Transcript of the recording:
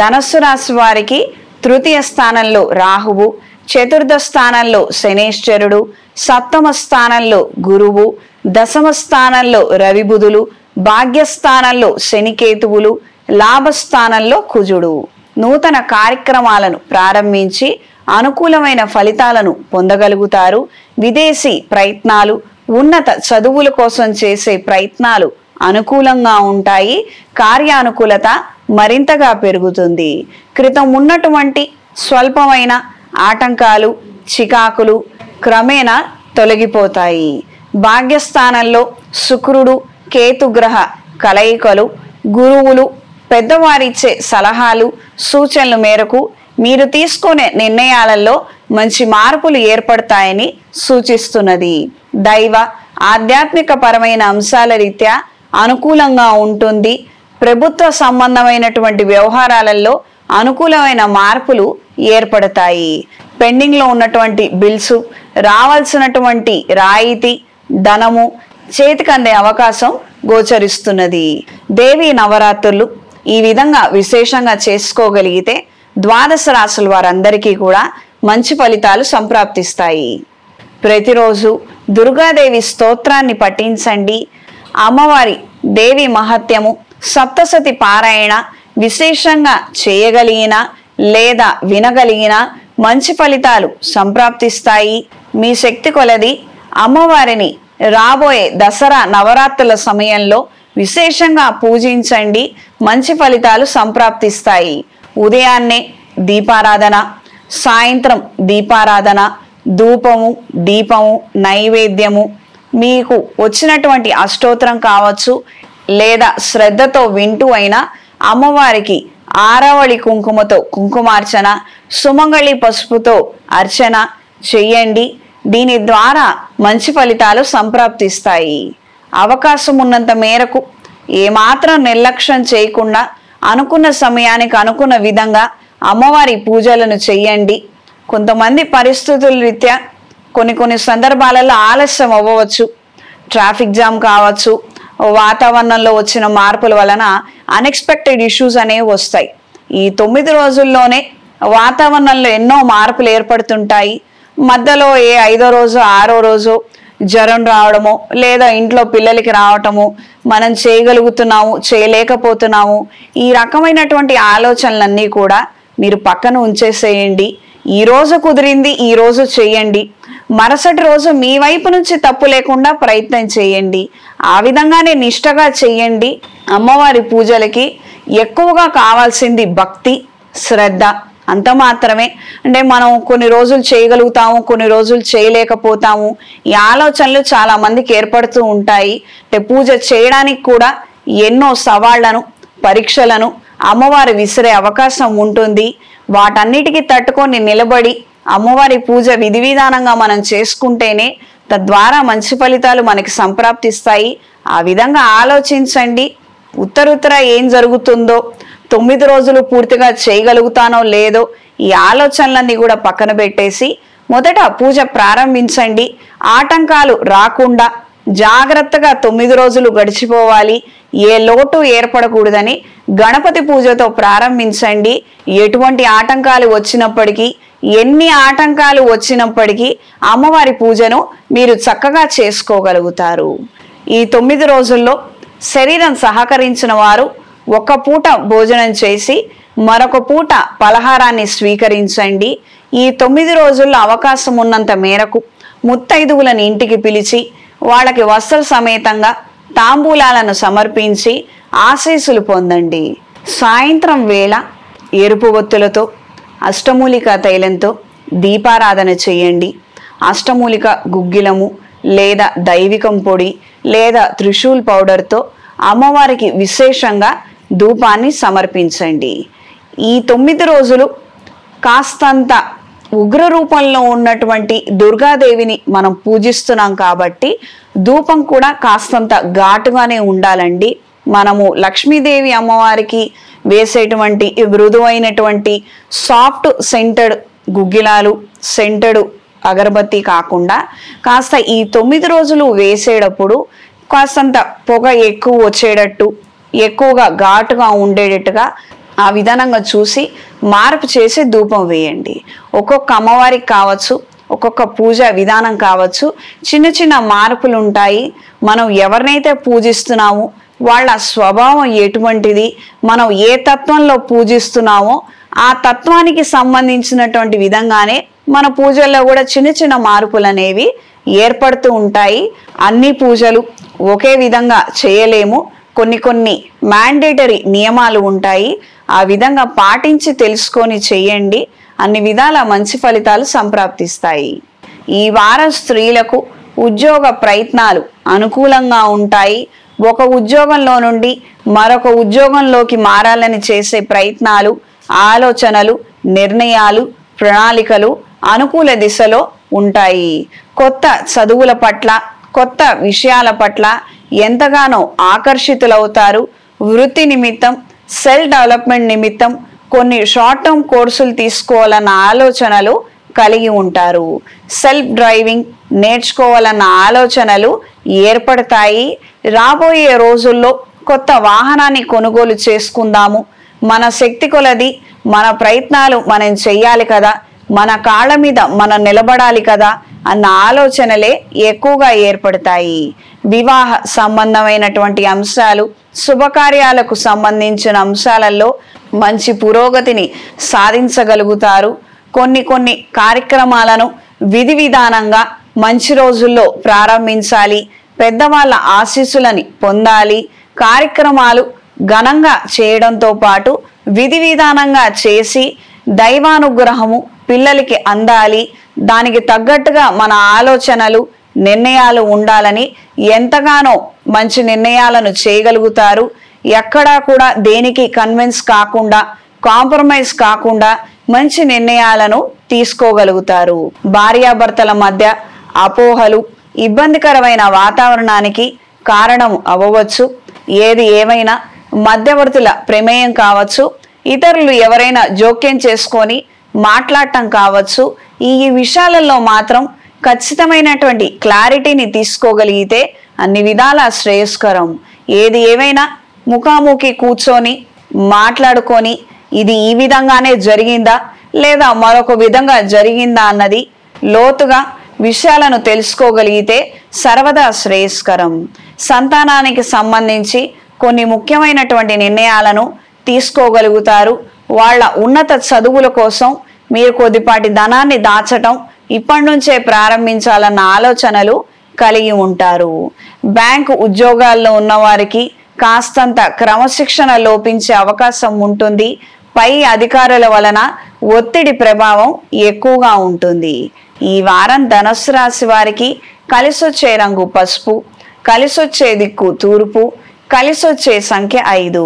ధనస్సు రాశి వారికి తృతీయ స్థానంలో రాహువు, చతుర్థ స్థానంలో శనేశ్వరుడు, సప్తమ స్థానంలో గురువు, దశమ స్థానంలో రవి బుధులు, భాగ్యస్థానంలో శనికేతువులు, లాభస్థానంలో కుజుడు. నూతన కార్యక్రమాలను ప్రారంభించి అనుకూలమైన ఫలితాలను పొందగలుగుతారు. విదేశీ ప్రయత్నాలు, ఉన్నత చదువుల కోసం చేసే ప్రయత్నాలు అనుకూలంగా ఉంటాయి. కార్యానుకూలత మరింతగా పెరుగుతుంది. క్రితం ఉన్నటువంటి స్వల్పమైన ఆటంకాలు, చికాకులు క్రమేణా తొలగిపోతాయి. భాగ్యస్థానంలో శుక్రుడు, కేతుగ్రహ కలయికలు, గురువులు పెద్దవారిచ్చే సలహాలు, సూచనల మేరకు మీరు తీసుకునే నిర్ణయాలలో మంచి మార్పులు ఏర్పడతాయని సూచిస్తున్నది. దైవ ఆధ్యాత్మిక పరమైన అంశాల రీత్యా అనుకూలంగా ఉంటుంది. ప్రభుత్వ సంబంధమైనటువంటి వ్యవహారాలలో అనుకూలమైన మార్పులు ఏర్పడతాయి. పెండింగ్లో ఉన్నటువంటి బిల్స్, రావాల్సినటువంటి రాయితీ ధనము చేతికి అందే అవకాశం గోచరిస్తున్నది. దేవీ నవరాత్రులు ఈ విధంగా విశేషంగా చేసుకోగలిగితే ద్వాదశ రాశుల వారందరికీ కూడా మంచి ఫలితాలు సంప్రాప్తిస్తాయి. ప్రతిరోజు దుర్గాదేవి స్తోత్రాన్ని పఠించండి. అమ్మవారి దేవి మహత్యము, సప్తసతి పారాయణ విశేషంగా చేయగలిగిన లేదా వినగలిగిన మంచి ఫలితాలు సంప్రాప్తిస్తాయి. మీ శక్తి కొలది అమ్మవారిని రాబోయే దసరా నవరాత్రుల సమయంలో విశేషంగా పూజించండి. మంచి ఫలితాలు సంప్రాప్తిస్తాయి. ఉదయాన్నే దీపారాధన, సాయంత్రం దీపారాధన, ధూపము, దీపము, నైవేద్యము, మీకు వచ్చినటువంటి అష్టోత్తరం కావచ్చు లేదా శ్రద్ధతో వింటూ అయినా అమ్మవారికి ఆరవళి కుంకుమతో కుంకుమార్చన, సుమంగళి పసుపుతో అర్చన చెయ్యండి. దీని ద్వారా మంచి ఫలితాలు సంప్రాప్తిస్తాయి. అవకాశం ఉన్నంత మేరకు ఏమాత్రం నిర్లక్ష్యం చేయకుండా అనుకున్న సమయానికి అనుకున్న విధంగా అమ్మవారి పూజలను చెయ్యండి. కొంతమంది పరిస్థితుల రీత్యా కొన్ని సందర్భాలలో ఆలస్యం అవ్వవచ్చు. ట్రాఫిక్ జామ్ కావచ్చు, వాతావరణంలో వచ్చిన మార్పుల వలన అన్ఎక్స్పెక్టెడ్ ఇష్యూస్ అనేవి వస్తాయి. ఈ 9 రోజుల్లోనే వాతావరణంలో ఎన్నో మార్పులు ఏర్పడుతుంటాయి. మధ్యలో 5వ రోజు 6వ రోజు జ్వరం రావడము లేదా ఇంట్లో పిల్లలకి రావటము, మనం చేయగలుగుతున్నాము చేయలేకపోతున్నాము, ఈ రకమైనటువంటి ఆలోచనలన్నీ కూడా మీరు పక్కన ఉంచేసేయండి. ఈ రోజు కుదిరింది ఈ రోజు చేయండి. మరుసటి రోజు మీ వైపు నుంచి తప్పు లేకుండా ప్రయత్నం చేయండి. ఆ విధంగానే నిష్టగా చేయండి. అమ్మవారి పూజలకి ఎక్కువగా కావాల్సింది భక్తి, శ్రద్ధ అంత మాత్రమే. అంటే మనం కొన్ని రోజులు చేయగలుగుతాము, కొన్ని రోజులు చేయలేకపోతాము, ఈ ఆలోచనలు చాలా మందికి ఏర్పడుతూ ఉంటాయి. అంటే పూజ చేయడానికి కూడా ఎన్నో సవాళ్లను, పరీక్షలను అమ్మవారు విసిరే అవకాశం ఉంటుంది. వాటన్నిటికీ తట్టుకొని నిలబడి అమ్మవారి పూజ విధి విధానంగా మనం చేసుకుంటేనే తద్వారా మంచి ఫలితాలు మనకి సంప్రాప్తిస్తాయి. ఆ విధంగా ఆలోచించండి. ఉత్తరుత్తర ఏం జరుగుతుందో, 9 రోజులు పూర్తిగా చేయగలుగుతానో లేదో ఈ ఆలోచనలన్నీ కూడా పక్కన పెట్టేసి మొదట పూజ ప్రారంభించండి. ఆటంకాలు రాకుండా జాగ్రత్తగా 9 రోజులు గడిచిపోవాలి, ఏ లోటు ఏర్పడకూడదని గణపతి పూజతో ప్రారంభించండి. ఎటువంటి ఆటంకాలు వచ్చినప్పటికీ, ఎన్ని ఆటంకాలు వచ్చినప్పటికీ అమ్మవారి పూజను మీరు చక్కగా చేసుకోగలుగుతారు. ఈ 9 రోజుల్లో శరీరం సహకరించిన వారు ఒక పూట భోజనం చేసి మరొక పూట పలహారాన్ని స్వీకరించండి. ఈ 9 రోజుల్లో అవకాశం ఉన్నంత మేరకు ముత్తైదువులను ఇంటికి పిలిచి వాళ్ళకి వస్త్ర సమేతంగా తాంబూలాలను సమర్పించి ఆశీస్సులు పొందండి. సాయంత్రం వేళ ఎరుపు ఒత్తులతో అష్టమూలిక తైలంతో దీపారాధన చేయండి. అష్టమూలిక గుగ్గిలము లేదా దైవికం పొడి లేదా త్రిశూల్ పౌడర్తో అమ్మవారికి విశేషంగా ధూపాన్ని సమర్పించండి. ఈ 9 రోజులు కాస్తంత ఉగ్ర రూపంలో ఉన్నటువంటి దుర్గాదేవిని మనం పూజిస్తున్నాం కాబట్టి ధూపం కూడా కాస్తంత ఘాటుగానే ఉండాలండి. మనము లక్ష్మీదేవి అమ్మవారికి వేసేటువంటి మృదువైనటువంటి సాఫ్ట్ సెంటెడ్ గుగ్గిలాలు, సెంటెడ్ అగరబత్తి కాకుండా కాస్త ఈ 9 రోజులు వేసేటప్పుడు కాస్తంత పొగ ఎక్కువ వచ్చేటట్టు, ఎక్కువగా ఘాటుగా ఉండేటట్టుగా ఆ విధానంగా చూసి మార్పు చేసి ధూపం వేయండి. ఒక్కొక్క అమ్మవారికి కావచ్చు, ఒక్కొక్క పూజ విధానం కావచ్చు, చిన్న చిన్న మార్పులు ఉంటాయి. మనం ఎవరినైతే పూజిస్తున్నామో వాళ్ళ స్వభావం ఎటువంటిది, మనం ఏ తత్వంలో పూజిస్తున్నామో ఆ తత్వానికి సంబంధించినటువంటి విధంగానే మన పూజల్లో కూడా చిన్న చిన్న మార్పులు అనేవి ఏర్పడుతూ ఉంటాయి. అన్ని పూజలు ఒకే విధంగా చేయలేము. కొన్ని మ్యాండేటరీ నియమాలు ఉంటాయి. ఆ విధంగా పాటించి తెలుసుకొని చెయ్యండి. అన్ని విధాల మంచి ఫలితాలు సంప్రాప్తిస్తాయి. ఈ వారం స్త్రీలకు ఉద్యోగ ప్రయత్నాలు అనుకూలంగా ఉంటాయి. ఒక ఉద్యోగంలో నుండి మరొక ఉద్యోగంలోకి మారాలని చేసే ప్రయత్నాలు, ఆలోచనలు, నిర్ణయాలు, ప్రణాళికలు అనుకూల దిశలో ఉంటాయి. కొత్త చదువుల పట్ల, కొత్త విషయాల పట్ల ఎంతగానో ఆకర్షితులవుతారు. వృత్తి నిమిత్తం, సెల్ఫ్ డెవలప్మెంట్ నిమిత్తం కొన్ని షార్ట్ టర్మ్ కోర్సులు తీసుకోవాలన్న ఆలోచనలు కలిగి ఉంటారు. సెల్ఫ్ డ్రైవింగ్ నేర్చుకోవాలన్న ఆలోచనలు ఏర్పడతాయి. రాబోయే రోజుల్లో కొత్త వాహనాన్ని కొనుగోలు చేసుకుందాము, మన శక్తి కొలది మన ప్రయత్నాలు మనం చెయ్యాలి కదా, మన కాళ్ళ మీద మనం నిలబడాలి కదా అన్న ఆలోచనలే ఎక్కువగా ఏర్పడతాయి. వివాహ సంబంధమైనటువంటి అంశాలు, శుభకార్యాలకు సంబంధించిన అంశాలలో మంచి పురోగతిని సాధించగలుగుతారు. కొన్ని కార్యక్రమాలను విధి విధానంగా మంచి రోజుల్లో ప్రారంభించాలి. పెద్దవాళ్ళ ఆశీస్సులని పొందాలి. కార్యక్రమాలు ఘనంగా చేయడంతో పాటు విధి విధానంగా చేసి దైవానుగ్రహము పిల్లలకి అందాలి. దానికి తగ్గట్టుగా మన ఆలోచనలు, నిర్ణయాలు ఉండాలని ఎంతగానో మంచి నిర్ణయాలను చేయగలుగుతారు. ఎక్కడా కూడా దేనికి కన్విన్స్ కాకుండా, కాంప్రమైజ్ కాకుండా మంచి నిర్ణయాలను తీసుకోగలుగుతారు. భార్యాభర్తల మధ్య అపోహలు ఇబ్బందికరమైన వాతావరణానికి కారణం అవ్వవచ్చు. ఏది ఏమైనా మధ్యవర్తుల ప్రమేయం కావచ్చు, ఇతరులు ఎవరైనా జోక్యం చేసుకొని మాట్లాడటం కావచ్చు. ఈ విషయాలలో మాత్రం ఖచ్చితమైనటువంటి క్లారిటీని తీసుకోగలిగితే అన్ని విధాల శ్రేయస్కరం. ఏది ఏమైనా ముఖాముఖి కూర్చొని మాట్లాడుకొని ఇది ఈ విధంగానే జరిగిందా లేదా మరొక విధంగా జరిగిందా అన్నది లోతుగా విషయాలను తెలుసుకోగలిగితే సర్వదా శ్రేయస్కరం. సంతానానికి సంబంధించి కొన్ని ముఖ్యమైనటువంటి నిర్ణయాలను తీసుకోగలుగుతారు. వాళ్ళ ఉన్నత చదువుల కోసం మీరు కొద్దిపాటి ధనాన్ని దాచటం ఇప్పటి నుంచే ప్రారంభించాలన్న ఆలోచనలు కలిగి ఉంటారు. బ్యాంకు ఉద్యోగాల్లో ఉన్నవారికి కాస్తంత క్రమశిక్షణ లోపించే అవకాశం ఉంటుంది. పై అధికారుల వలన ఒత్తిడి ప్రభావం ఎక్కువగా ఉంటుంది. ఈ వారం ధనుస్సు రాశి వారికి కలిసొచ్చే రంగు పసుపు, కలిసొచ్చే దిక్కు తూర్పు, కలిసొచ్చే సంఖ్య 5.